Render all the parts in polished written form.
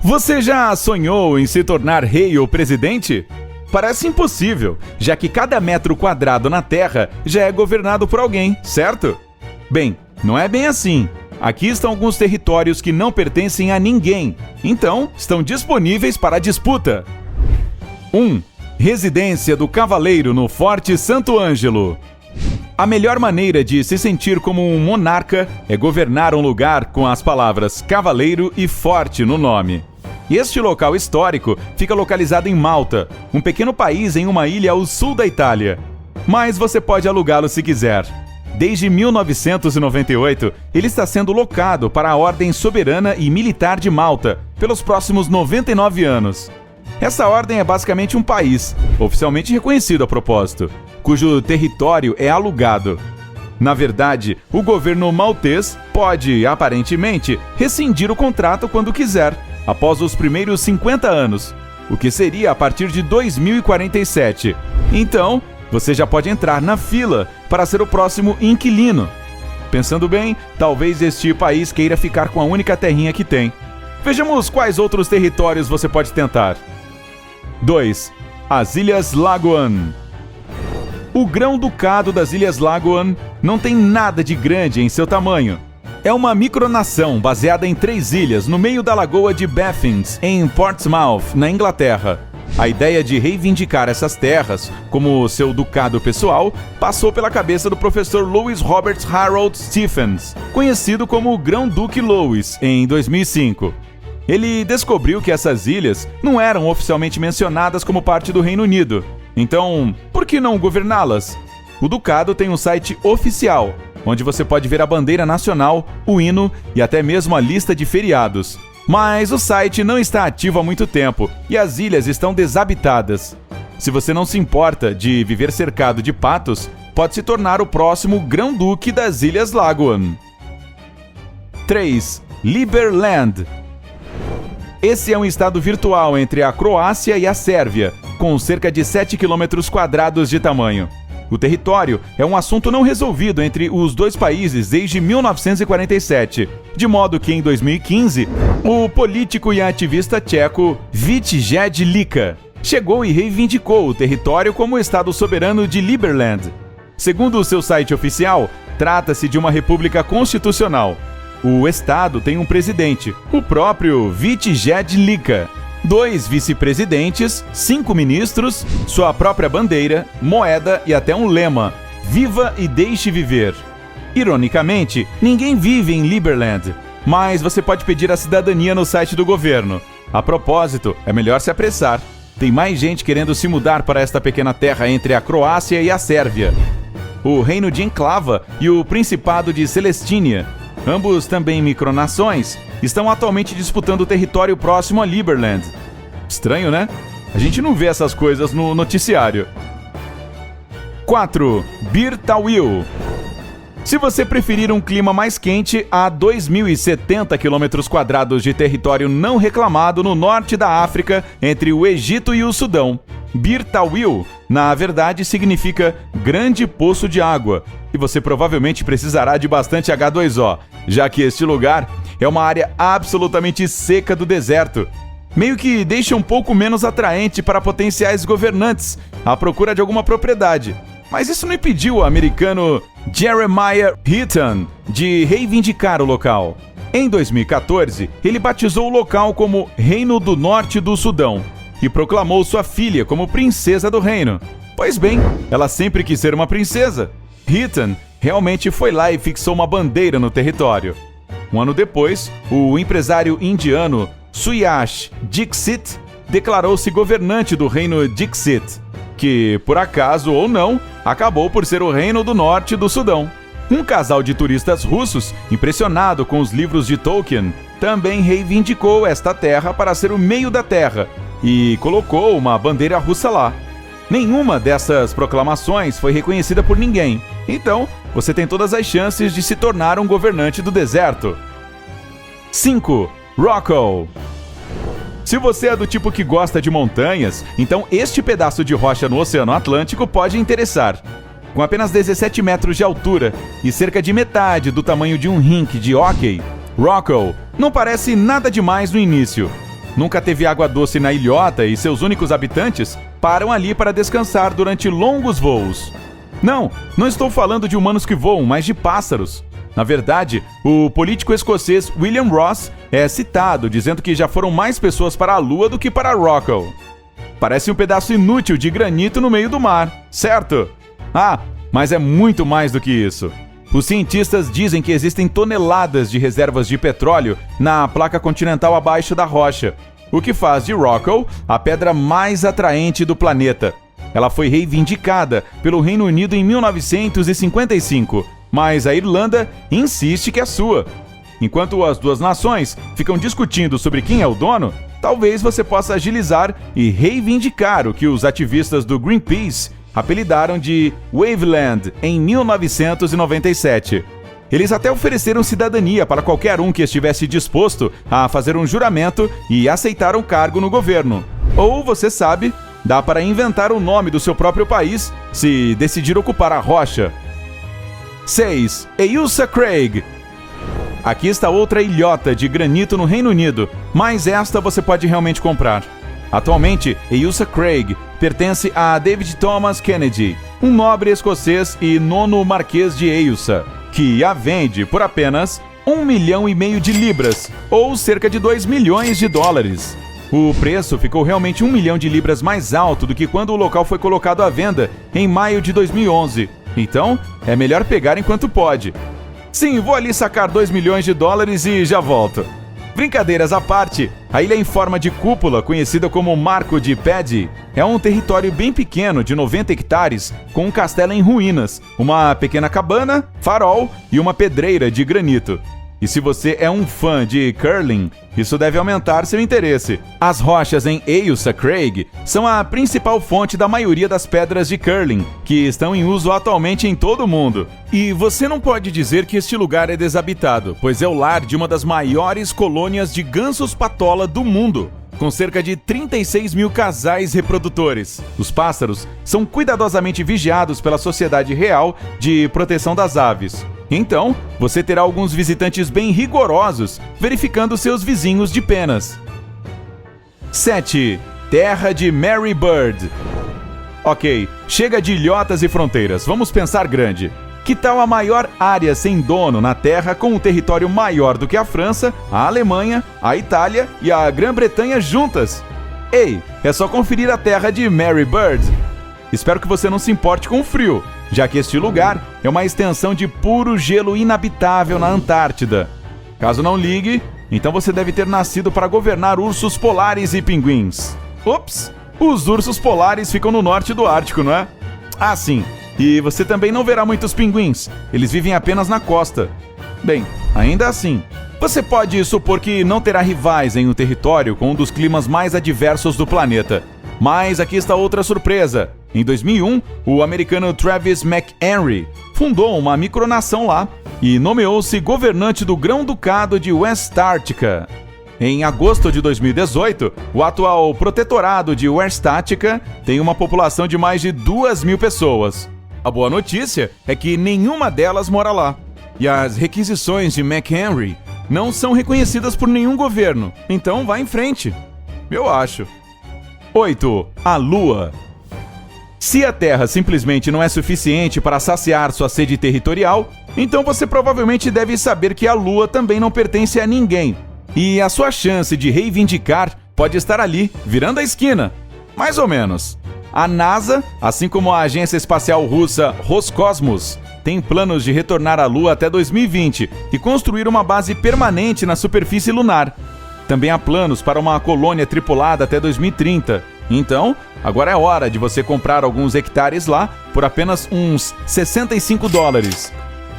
Você já sonhou em se tornar rei ou presidente? Parece impossível, já que cada metro quadrado na Terra já é governado por alguém, certo? Bem, não é bem assim. Aqui estão alguns territórios que não pertencem a ninguém, então estão disponíveis para a disputa. 1. Residência do Cavaleiro no Forte Santo Ângelo. A melhor maneira de se sentir como um monarca é governar um lugar com as palavras cavaleiro e forte no nome. Este local histórico fica localizado em Malta, um pequeno país em uma ilha ao sul da Itália. Mas você pode alugá-lo se quiser. Desde 1998, ele está sendo locado para a Ordem Soberana e Militar de Malta pelos próximos 99 anos. Essa ordem é basicamente um país, oficialmente reconhecido a propósito, cujo território é alugado. Na verdade, o governo maltês pode, aparentemente, rescindir o contrato quando quiser, após os primeiros 50 anos, o que seria a partir de 2047. Então, você já pode entrar na fila para ser o próximo inquilino. Pensando bem, talvez este país queira ficar com a única terrinha que tem. Vejamos quais outros territórios você pode tentar. 2. As Ilhas Lagoan. O Grão-Ducado das Ilhas Lagoan não tem nada de grande em seu tamanho. É uma micronação baseada em 3 ilhas no meio da lagoa de Baffins, em Portsmouth, na Inglaterra. A ideia de reivindicar essas terras como seu ducado pessoal passou pela cabeça do professor Louis Robert Harold Stephens, conhecido como Grão-Duque Louis, em 2005. Ele descobriu que essas ilhas não eram oficialmente mencionadas como parte do Reino Unido. Então, por que não governá-las? O Ducado tem um site oficial, onde você pode ver a bandeira nacional, o hino e até mesmo a lista de feriados. Mas o site não está ativo há muito tempo e as ilhas estão desabitadas. Se você não se importa de viver cercado de patos, pode se tornar o próximo Grão-Duque das Ilhas Lagoan. 3. Liberland. Esse é um estado virtual entre a Croácia e a Sérvia, com cerca de 7 km² de tamanho. O território é um assunto não resolvido entre os dois países desde 1947, de modo que em 2015, o político e ativista tcheco Vítej Lika chegou e reivindicou o território como Estado soberano de Liberland. Segundo o seu site oficial, trata-se de uma república constitucional. O Estado tem um presidente, o próprio Vítej Lika, 2 vice-presidentes, 5 ministros, sua própria bandeira, moeda e até um lema: Viva e deixe viver. Ironicamente, ninguém vive em Liberland, mas você pode pedir a cidadania no site do governo. A propósito, é melhor se apressar. Tem mais gente querendo se mudar para esta pequena terra entre a Croácia e a Sérvia. O Reino de Enclava e o Principado de Celestínia, ambos também micronações, estão atualmente disputando o território próximo a Liberland. Estranho, né? A gente não vê essas coisas no noticiário. 4. Bir Tawil. Se você preferir um clima mais quente, há 2.070 km² de território não reclamado no norte da África, entre o Egito e o Sudão. Bir Tawil, na verdade, significa grande poço de água, e você provavelmente precisará de bastante H2O, já que este lugar é uma área absolutamente seca do deserto. Meio que deixa um pouco menos atraente para potenciais governantes à procura de alguma propriedade. Mas isso não impediu o americano Jeremiah Heaton de reivindicar o local. Em 2014, ele batizou o local como Reino do Norte do Sudão e proclamou sua filha como princesa do reino. Pois bem, ela sempre quis ser uma princesa. Heaton realmente foi lá e fixou uma bandeira no território. Um ano depois, o empresário indiano Suyash Dixit declarou-se governante do reino Dixit, que, por acaso ou não, acabou por ser o Reino do Norte do Sudão. Um casal de turistas russos, impressionado com os livros de Tolkien, também reivindicou esta terra para ser o meio da terra e colocou uma bandeira russa lá. Nenhuma dessas proclamações foi reconhecida por ninguém, então você tem todas as chances de se tornar um governante do deserto. 5. Rockall. Se você é do tipo que gosta de montanhas, então este pedaço de rocha no Oceano Atlântico pode interessar. Com apenas 17 metros de altura e cerca de metade do tamanho de um rink de hóquei, Rockall não parece nada demais no início. Nunca teve água doce na ilhota e seus únicos habitantes param ali para descansar durante longos voos. Não estou falando de humanos que voam, mas de pássaros. Na verdade, o político escocês William Ross é citado dizendo que já foram mais pessoas para a Lua do que para Rockall. Parece um pedaço inútil de granito no meio do mar, certo? Mas é muito mais do que isso. Os cientistas dizem que existem toneladas de reservas de petróleo na placa continental abaixo da rocha, o que faz de Rockall a pedra mais atraente do planeta. Ela foi reivindicada pelo Reino Unido em 1955, mas a Irlanda insiste que é sua. Enquanto as duas nações ficam discutindo sobre quem é o dono, talvez você possa agilizar e reivindicar o que os ativistas do Greenpeace apelidaram de Waveland em 1997. Eles até ofereceram cidadania para qualquer um que estivesse disposto a fazer um juramento e aceitar um cargo no governo. Ou, você sabe, dá para inventar o nome do seu próprio país se decidir ocupar a rocha. 6. Ailsa Craig. Aqui está outra ilhota de granito no Reino Unido, mas esta você pode realmente comprar. Atualmente, Ailsa Craig pertence a David Thomas Kennedy, um nobre escocês e 9º Marquês de Ailsa, que a vende por apenas 1,5 milhão de libras, ou cerca de 2 milhões de dólares. O preço ficou realmente 1 milhão de libras mais alto do que quando o local foi colocado à venda em maio de 2011. Então, é melhor pegar enquanto pode. Sim, vou ali sacar 2 milhões de dólares e já volto. Brincadeiras à parte, a ilha em forma de cúpula, conhecida como Marco de Paddy, é um território bem pequeno de 90 hectares, com um castelo em ruínas, uma pequena cabana, farol e uma pedreira de granito. E se você é um fã de curling, isso deve aumentar seu interesse. As rochas em Ailsa Craig são a principal fonte da maioria das pedras de curling, que estão em uso atualmente em todo o mundo. E você não pode dizer que este lugar é desabitado, pois é o lar de uma das maiores colônias de gansos patola do mundo, com cerca de 36 mil casais reprodutores. Os pássaros são cuidadosamente vigiados pela Sociedade Real de Proteção das Aves. Então, você terá alguns visitantes bem rigorosos, verificando seus vizinhos de penas. 7. Terra de Mary Bird. Ok, chega de ilhotas e fronteiras, vamos pensar grande. Que tal a maior área sem dono na Terra, com um território maior do que a França, a Alemanha, a Itália e a Grã-Bretanha juntas? Ei, é só conferir a terra de Mary Bird. Espero que você não se importe com o frio, já que este lugar é uma extensão de puro gelo inabitável na Antártida. Caso não ligue, então você deve ter nascido para governar ursos polares e pinguins. Ops! Os ursos polares ficam no norte do Ártico, não é? Ah, sim. E você também não verá muitos pinguins. Eles vivem apenas na costa. Bem, ainda assim, você pode supor que não terá rivais em um território com um dos climas mais adversos do planeta. Mas aqui está outra surpresa. Em 2001, o americano Travis McHenry fundou uma micronação lá e nomeou-se governante do Grão-Ducado de Westática. Em agosto de 2018, o atual protetorado de Westática tem uma população de mais de 2.000 pessoas. A boa notícia é que nenhuma delas mora lá. E as requisições de McHenry não são reconhecidas por nenhum governo. Então vá em frente. Eu acho. 8. A Lua. Se a Terra simplesmente não é suficiente para saciar sua sede territorial, então você provavelmente deve saber que a Lua também não pertence a ninguém. E a sua chance de reivindicar pode estar ali, virando a esquina. Mais ou menos. A NASA, assim como a agência espacial russa Roscosmos, tem planos de retornar à Lua até 2020 e construir uma base permanente na superfície lunar. Também há planos para uma colônia tripulada até 2030. Então, agora é hora de você comprar alguns hectares lá por apenas uns $65.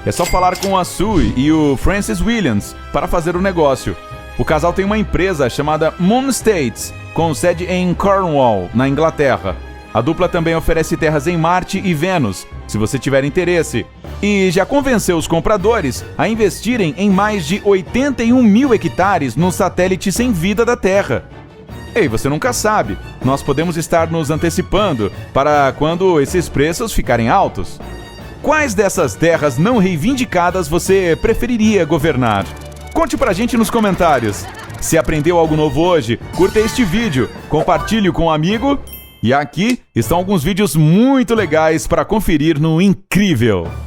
É só falar com a Sue e o Francis Williams para fazer o negócio. O casal tem uma empresa chamada Moon States, com sede em Cornwall, na Inglaterra. A dupla também oferece terras em Marte e Vênus, se você tiver interesse. E já convenceu os compradores a investirem em mais de 81 mil hectares no satélite sem vida da Terra. Ei, você nunca sabe. Nós podemos estar nos antecipando para quando esses preços ficarem altos. Quais dessas terras não reivindicadas você preferiria governar? Conte pra gente nos comentários. Se aprendeu algo novo hoje, curta este vídeo, compartilhe com um amigo e aqui estão alguns vídeos muito legais para conferir no Incrível.